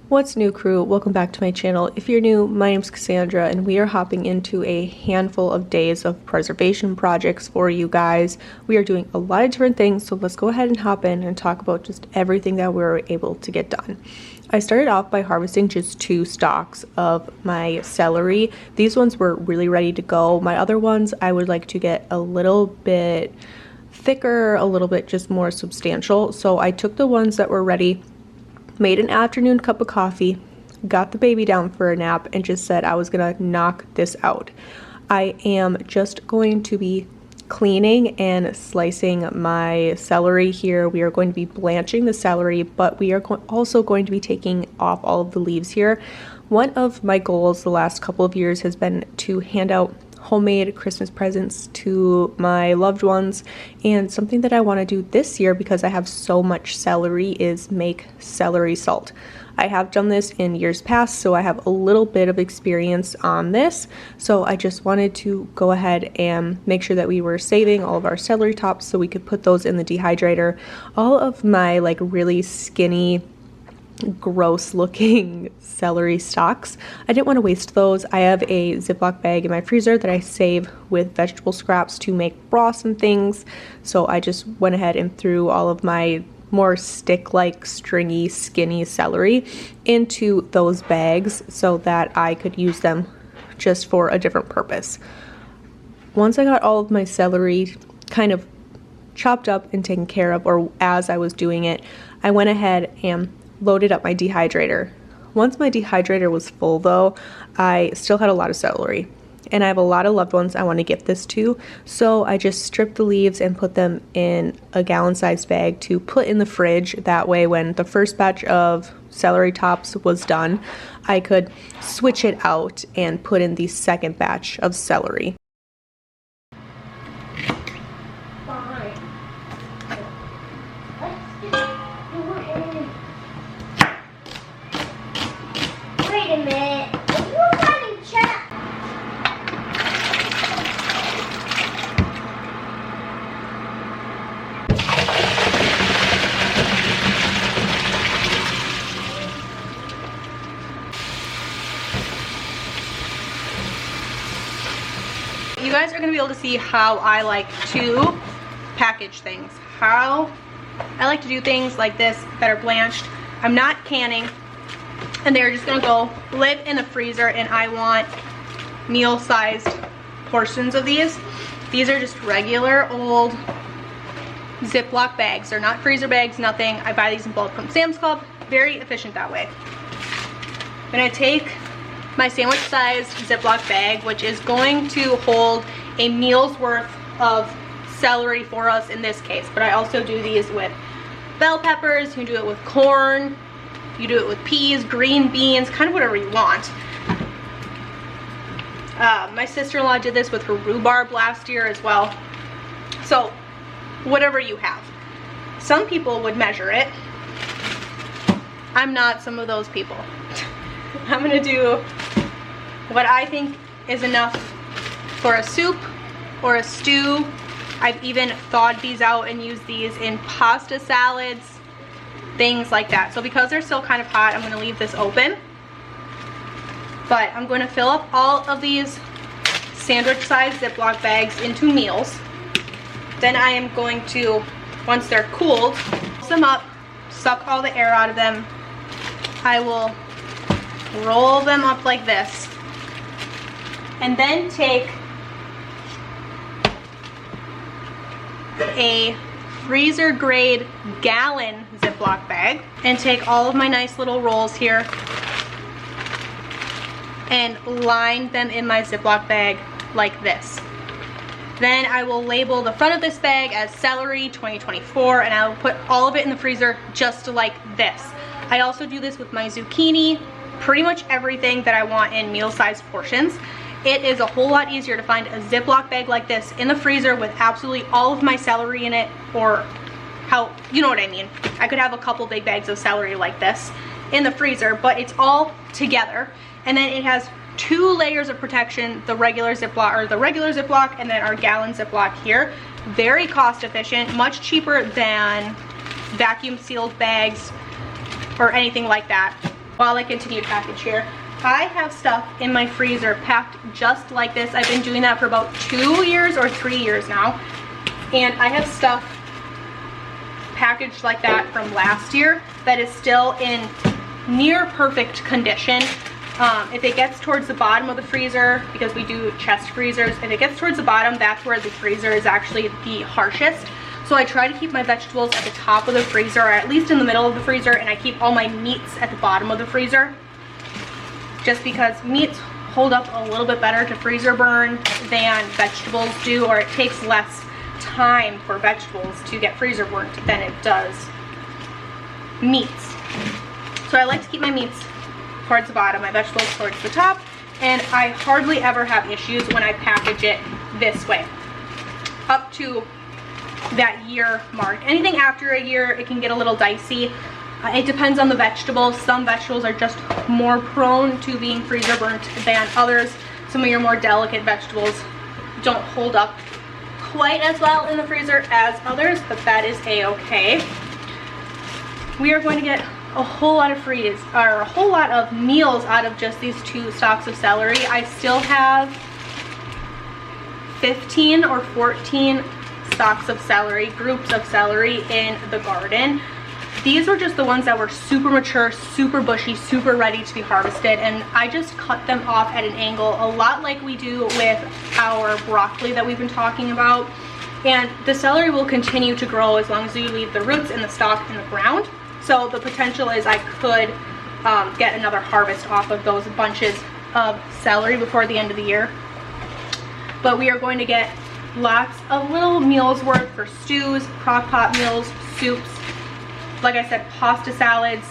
What's new, crew? Welcome back to my channel. If you're new, my name's Cassandra and we are hopping into a handful of days of preservation projects for you guys. We are doing a lot of different things, so let's go ahead and hop in and talk about just everything that we were able to get done. I started off by harvesting just 2 stalks of my celery. These ones were really ready to go. My other ones I would like to get a little bit thicker, a little bit just more substantial. So I took the ones that were ready, made an afternoon cup of coffee, got the baby down for a nap, and just said I was gonna knock this out. I am just going to be cleaning and slicing my celery here. We are going to be blanching the celery, but we are also going to be taking off all of the leaves here. One of my goals the last couple of years has been to hand out homemade Christmas presents to my loved ones, and something that I want to do this year because I have so much celery is make celery salt. I have done this in years past, so I have a little bit of experience on this, so I just wanted to go ahead and make sure that we were saving all of our celery tops so we could put those in the dehydrator. All of my like really skinny, gross looking celery stalks, I didn't want to waste those. I have a Ziploc bag in my freezer that I save with vegetable scraps to make broths and things, so I just went ahead and threw all of my more stick-like, stringy, skinny celery into those bags so that I could use them just for a different purpose. Once I got all of my celery kind of chopped up and taken care of, or as I was doing it, I went ahead and loaded up my dehydrator. Once my dehydrator was full though, I still had a lot of celery, and I have a lot of loved ones I want to gift this to, so I just stripped the leaves and put them in a gallon-sized bag to put in the fridge. That way when the first batch of celery tops was done, I could switch it out and put in the second batch of celery. Wait a minute. Are you finding chat? You guys are going to be able to see how I like to package things. How I like to do things like this that are blanched. I'm not canning, and they're just gonna go live in the freezer, and I want meal-sized portions of these. These are just regular old Ziploc bags. They're not freezer bags, nothing. I buy these in bulk from Sam's Club. Very efficient that way. I'm gonna take my sandwich-sized Ziploc bag, which is going to hold a meal's worth of celery for us in this case, but I also do these with bell peppers. You can do it with corn, you do it with peas, green beans, kind of whatever you want. My sister-in-law did this with her rhubarb last year as well. So whatever you have. Some people would measure it. I'm not some of those people. I'm gonna do what I think is enough for a soup or a stew. I've even thawed these out and used these in pasta salads, things like that. So because they're still kind of hot, I'm going to leave this open. But I'm going to fill up all of these sandwich-sized Ziploc bags into meals. Then I am going to, once they're cooled, close them up, suck all the air out of them. I will roll them up like this, and then take a freezer grade gallon Ziploc bag and take all of my nice little rolls here and line them in my Ziploc bag like this. Then I will label the front of this bag as Celery 2024, and I will put all of it in the freezer just like this. I also do this with my zucchini, pretty much everything that I want in meal-sized portions. It is a whole lot easier to find a Ziploc bag like this in the freezer with absolutely all of my celery in it, or how, you know what I mean. I could have a couple big bags of celery like this in the freezer, but it's all together. And then it has 2 layers of protection, the regular Ziploc, and then our gallon Ziploc here. Very cost efficient, much cheaper than vacuum sealed bags or anything like that. While I continue to package here, I have stuff in my freezer packed just like this. I've been doing that for about 2 years or 3 years now. And I have stuff packaged like that from last year that is still in near perfect condition. If it gets towards the bottom of the freezer, because we do chest freezers, if it gets towards the bottom, that's where the freezer is actually the harshest. So I try to keep my vegetables at the top of the freezer, or at least in the middle of the freezer, and I keep all my meats at the bottom of the freezer. Just because meats hold up a little bit better to freezer burn than vegetables do, or it takes less time for vegetables to get freezer burnt than it does meats. So I like to keep my meats towards the bottom, my vegetables towards the top, and I hardly ever have issues when I package it this way. Up to that year mark. Anything after a year, it can get a little dicey. It depends on the vegetables. Some vegetables are just more prone to being freezer burnt than others. Some of your more delicate vegetables don't hold up quite as well in the freezer as others, but that is a-okay. We are going to get a whole lot of a whole lot of meals out of just these 2 stalks of celery. I still have 15 or 14 stalks of celery, groups of celery in the garden. These were just the ones that were super mature, super bushy, super ready to be harvested, and I just cut them off at an angle, a lot like we do with our broccoli that we've been talking about. And the celery will continue to grow as long as you leave the roots and the stalk in the ground. So the potential is I could get another harvest off of those bunches of celery before the end of the year. But we are going to get lots of little meals worth for stews, crock pot meals, soups, like I said, pasta salads,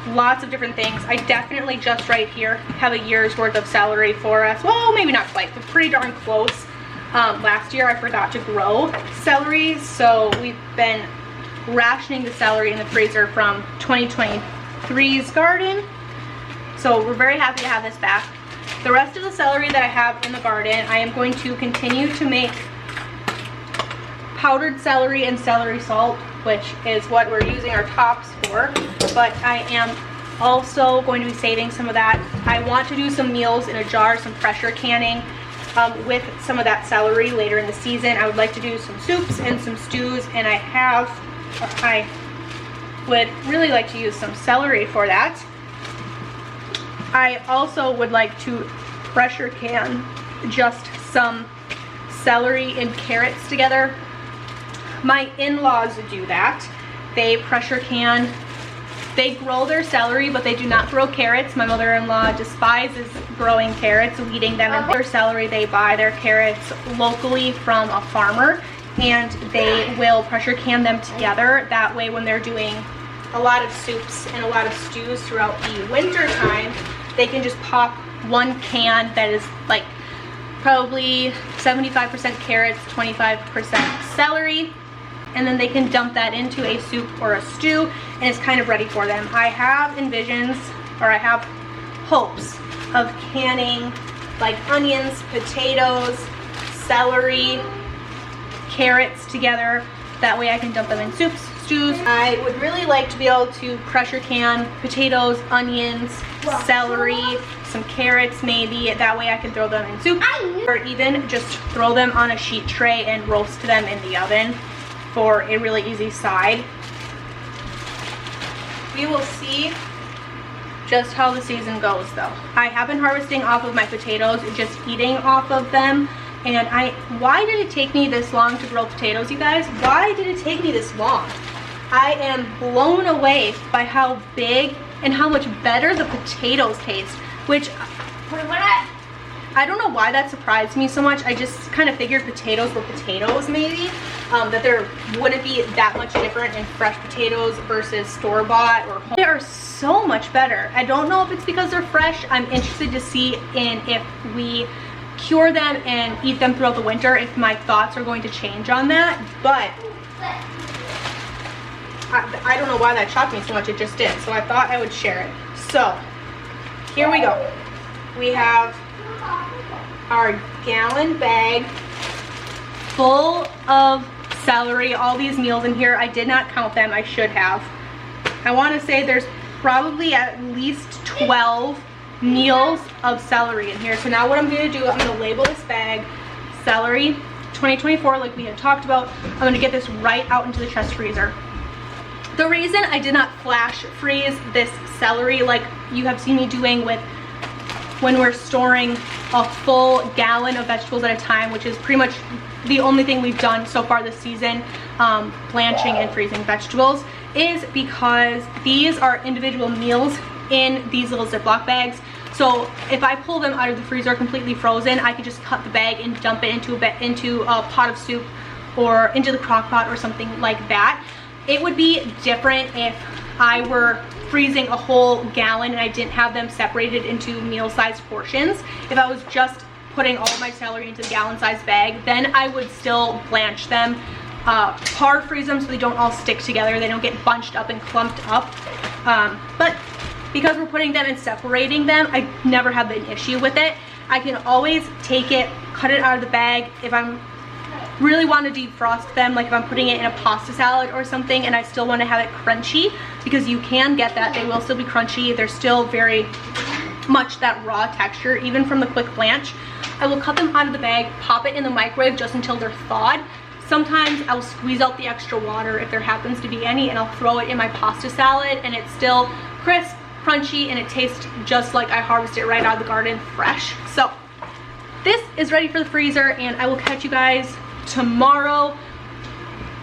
lots of different things. I definitely just right here have a year's worth of celery for us. Well, maybe not quite, but pretty darn close. Last year I forgot to grow celery, so we've been rationing the celery in the freezer from 2023's garden. So we're very happy to have this back. The rest of the celery that I have in the garden, I am going to continue to make powdered celery and celery salt, which is what we're using our tops for, but I am also going to be saving some of that. I want to do some meals in a jar, some pressure canning with some of that celery later in the season. I would like to do some soups and some stews, and I would really like to use some celery for that. I also would like to pressure can just some celery and carrots together. My in-laws do that. They pressure can, they grow their celery, but they do not grow carrots. My mother-in-law despises growing carrots, weeding them in their celery. They buy their carrots locally from a farmer, and they will pressure can them together. That way when they're doing a lot of soups and a lot of stews throughout the winter time, they can just pop one can that is like probably 75% carrots, 25% celery, and then they can dump that into a soup or a stew, and it's kind of ready for them. I have I have hopes of canning like onions, potatoes, celery, carrots together. That way I can dump them in soups, stews. I would really like to be able to pressure can potatoes, onions, celery, some carrots maybe. That way I can throw them in soup, or even just throw them on a sheet tray and roast them in the oven for a really easy side. We will see just how the season goes though. I have been harvesting off of my potatoes, just eating off of them. And why did it take me this long to grow potatoes, you guys? Why did it take me this long? I am blown away by how big and how much better the potatoes taste, which I don't know why that surprised me so much. I just kind of figured potatoes were potatoes maybe, that there wouldn't be that much different in fresh potatoes versus store-bought or home. They are so much better. I don't know if it's because they're fresh. I'm interested to see if we cure them and eat them throughout the winter, if my thoughts are going to change on that. But I don't know why that shocked me so much. It just did. So I thought I would share it. So here we go. We have our gallon bag full of celery. All these meals in here, I did not count them. I should have. I want to say there's probably at least 12 meals of celery in here. So now what I'm going to do, I'm going to label this bag Celery 2024 like we had talked about. I'm going to get this right out into the chest freezer. The reason I did not flash freeze this celery like you have seen me doing with when we're storing a full gallon of vegetables at a time, which is pretty much the only thing we've done so far this season, blanching and freezing vegetables, is because these are individual meals in these little Ziploc bags. So if I pull them out of the freezer completely frozen, I can just cut the bag and dump it into a pot of soup or into the crock pot or something like that. It would be different if I were freezing a whole gallon and I didn't have them separated into meal-sized portions. If I was just putting all of my celery into the gallon-sized bag, then I would still blanch them, hard freeze them so they don't all stick together, they don't get bunched up and clumped up. But because we're putting them and separating them, I never have an issue with it. I can always take it, cut it out of the bag if I'm really want to defrost them, like if I'm putting it in a pasta salad or something and I still want to have it crunchy, because you can get that, they will still be crunchy, they're still very much that raw texture even from the quick blanch. I will cut them out of the bag, pop it in the microwave just until they're thawed. Sometimes I'll squeeze out the extra water if there happens to be any, and I'll throw it in my pasta salad, and it's still crisp, crunchy, and it tastes just like I harvested it right out of the garden fresh. So this is ready for the freezer, and I will catch you guys tomorrow.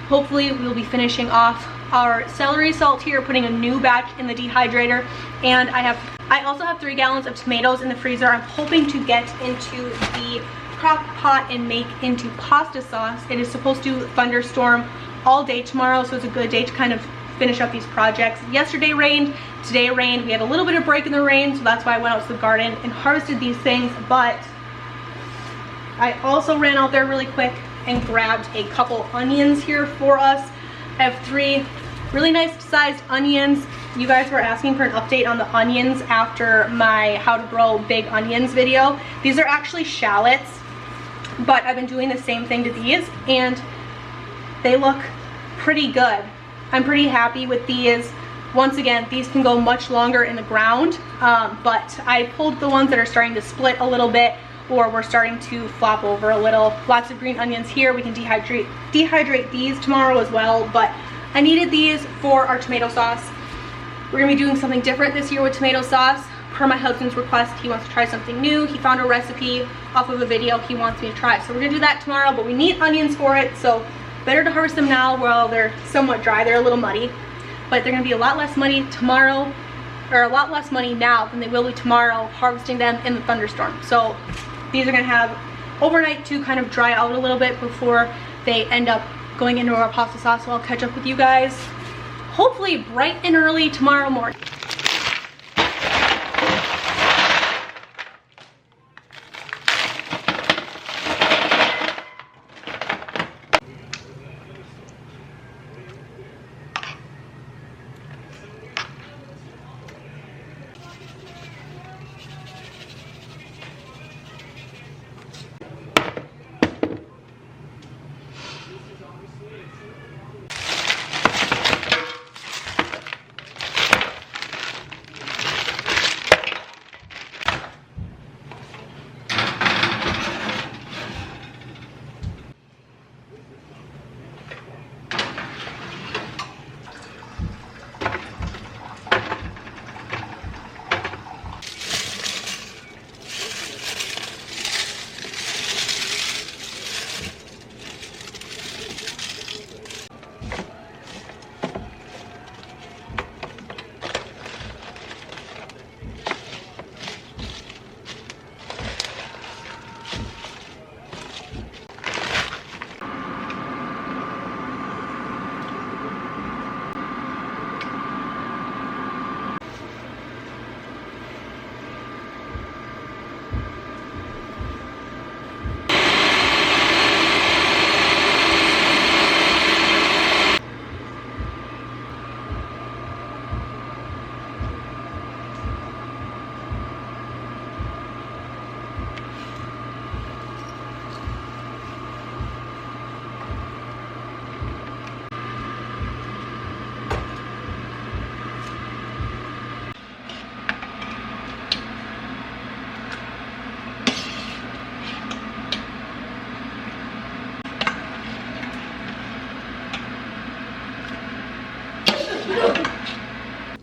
Hopefully we'll be finishing off our celery salt here, putting a new batch in the dehydrator, and I also have 3 gallons of tomatoes in the freezer. I'm hoping to get into the crock pot and make into pasta sauce. It is supposed to thunderstorm all day tomorrow, so it's a good day to kind of finish up these projects. Yesterday rained, today rained. We had a little bit of break in the rain, so that's why I went out to the garden and harvested these things. But I also ran out there really quick and grabbed a couple onions here for us. I have 3 really nice sized onions. You guys were asking for an update on the onions after my how to grow big onions video. These are actually shallots, but I've been doing the same thing to these and they look pretty good. I'm pretty happy with these. Once again, these can go much longer in the ground, but I pulled the ones that are starting to split a little bit or we're starting to flop over a little. Lots of green onions here. We can dehydrate these tomorrow as well, but I needed these for our tomato sauce. We're gonna be doing something different this year with tomato sauce. Per my husband's request, he wants to try something new. He found a recipe off of a video he wants me to try. So we're gonna do that tomorrow, but we need onions for it, so better to harvest them now while they're somewhat dry. They're a little muddy, but they're gonna be a lot less muddy tomorrow, or a lot less money now than they will be tomorrow harvesting them in the thunderstorm. So these are gonna have overnight to kind of dry out a little bit before they end up going into our pasta sauce. So I'll catch up with you guys hopefully bright and early tomorrow morning.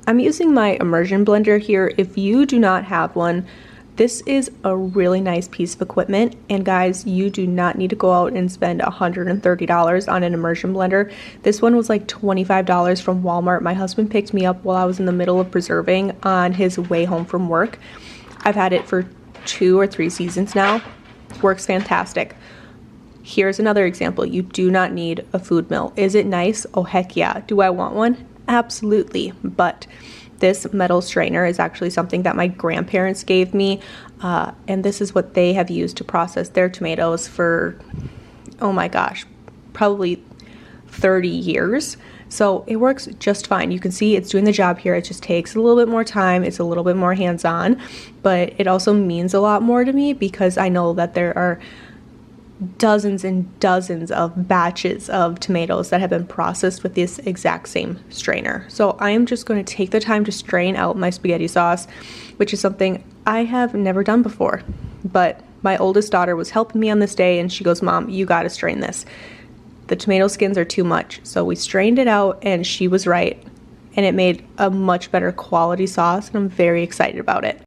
I'm using my immersion blender here. If you do not have one, this is a really nice piece of equipment, and guys, you do not need to go out and spend $130 on an immersion blender. This one was like $25 from Walmart. My husband picked me up while I was in the middle of preserving on his way home from work. I've had it for 2 or 3 seasons now. Works fantastic. Here's another example. You do not need a food mill. Is it nice? Oh heck yeah. Do I want one? Absolutely. But this metal strainer is actually something that my grandparents gave me, and this is what they have used to process their tomatoes for, oh my gosh, probably 30 years. So it works just fine. You can see it's doing the job here. It just takes a little bit more time. It's a little bit more hands-on, but it also means a lot more to me because I know that there are dozens and dozens of batches of tomatoes that have been processed with this exact same strainer. So I am just going to take the time to strain out my spaghetti sauce, which is something I have never done before. But my oldest daughter was helping me on this day, and she goes, "Mom, you got to strain this. The tomato skins are too much." So we strained it out, and she was right, and it made a much better quality sauce, and I'm very excited about it.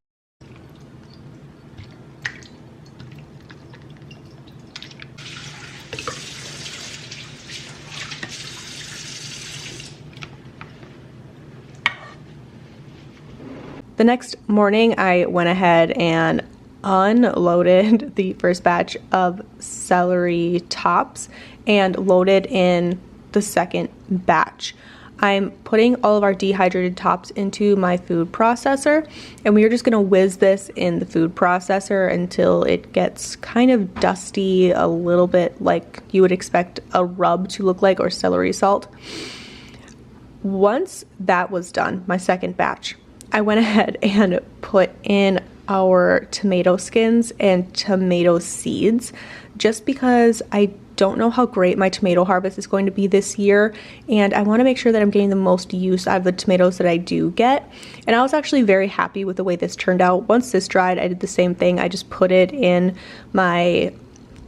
The next morning, I went ahead and unloaded the first batch of celery tops and loaded in the second batch. I'm putting all of our dehydrated tops into my food processor, and we are just going to whiz this in the food processor until it gets kind of dusty, a little bit like you would expect a rub to look like, or celery salt. Once that was done, my second batch, I went ahead and put in our tomato skins and tomato seeds just because I don't know how great my tomato harvest is going to be this year, and I want to make sure that I'm getting the most use out of the tomatoes that I do get. And I was actually very happy with the way this turned out. Once this dried, I did the same thing. I just put it in my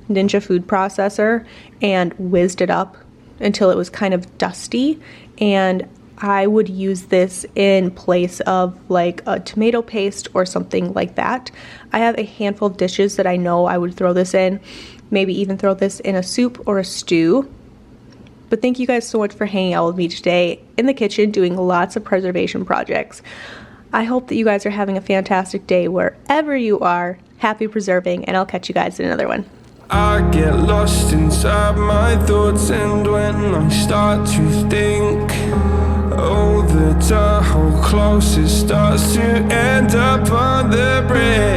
Ninja food processor and whizzed it up until it was kind of dusty, and I would use this in place of like a tomato paste or something like that. I have a handful of dishes that I know I would throw this in, maybe even throw this in a soup or a stew. But thank you guys so much for hanging out with me today in the kitchen doing lots of preservation projects. I hope that you guys are having a fantastic day wherever you are. Happy preserving, and I'll catch you guys in another one. I get lost inside my thoughts, and when I start to think, oh, the Tahoe closest starts to end up on the bridge.